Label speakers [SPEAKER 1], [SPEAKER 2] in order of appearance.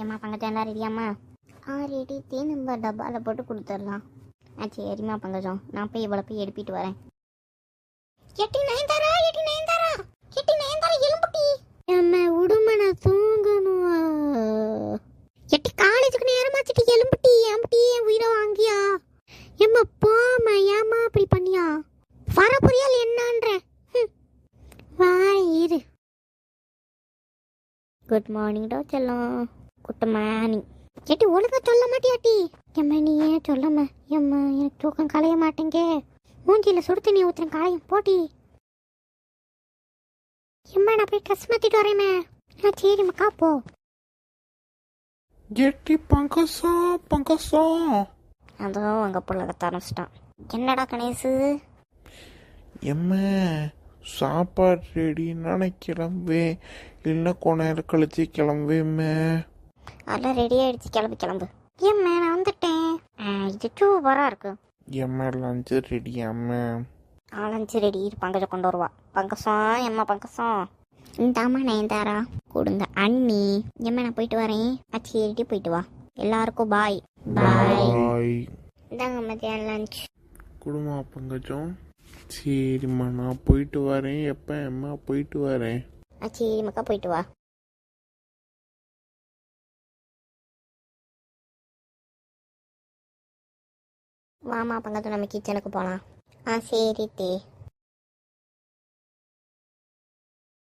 [SPEAKER 1] ஏம்மா பங்கஜம் எல்லாம் ரெடியாம்மா? ரெடி தீ நம்ம டப்பாவில் போட்டு கொடுத்துடலாம். சரிம்மா பங்கஜம், நான் போய் இவ்வளோ போய் எழுப்பிட்டு வரேன். எட்டி நயன்தாரா எலும்புட்டி. அம்மா விடுமா, நான் தூங்கணும். எட்டி காலேஜுக்கு நேரமாச்சிட்டு எலும்புட்டி. அம்புட்டி என் உயிரை வாங்கியா? ஏம்மா போமா, ஏம்மா அப்படி பண்ணியா? வர புரியால் என்னன்ற வாயிரு. குட் மார்னிங் டா செல்லம். Good morning. எட்டி ஒழுங்கா சொல்ல மாட்டியாட்டி? எம்மா நீ ஏன் சொல்லாம? எம்மா எனக்கு தூக்கம் களைய மாட்டேங்க. மூஞ்சியில் சுடு தண்ணி ஊற்றுறேன், காலையும் போட்டி. எம்மா நான் போய் ட்ரெஸ் மாற்றிட்டு வரேம்மா. சரி மக்கா போ.
[SPEAKER 2] எட்டி பங்கசம்
[SPEAKER 1] அதோ அங்கே புள்ளகத்த ஆரம்பிச்சிட்டான். என்னடா கணேசு?
[SPEAKER 2] எம்மா சாப்பாடு ரெடி, நானே கிளம்புவேன், இல்லை கொஞ்ச நேரம் கழிச்சு கிளம்புவேம்மா.
[SPEAKER 1] அதெல்லாம் ரெடி ஆயிடுச்சு, கிளம்பு. ஏம்மா நான் வந்துட்டேன். இது சூப்பராக இருக்கு.
[SPEAKER 2] எம்மா லஞ்சு ரெடியாம்மா?
[SPEAKER 1] லஞ்சு ரெடி, பங்கஜம் கொண்டு வருவா. பங்கசம் எம்மா பங்கசம். இந்தாம்மா நயன்தாரா கொடுங்க அண்ணி. எம்மா நான் போயிட்டு வரேன். சரிட்டி போயிட்டு வா. எல்லாருக்கும் பாய் பாய். இந்தாங்க மத்தியானம் லஞ்ச்
[SPEAKER 2] குடுமா பங்கஜம். சரிம்மா நான் போயிட்டு வரேன். எப்போ அம்மா போயிட்டு வரேன்.
[SPEAKER 1] சரி மக்கா போயிட்டு வா. வாமா பங்கஜம், நம்ம கிச்சனுக்கு போகலாம். சரி தே.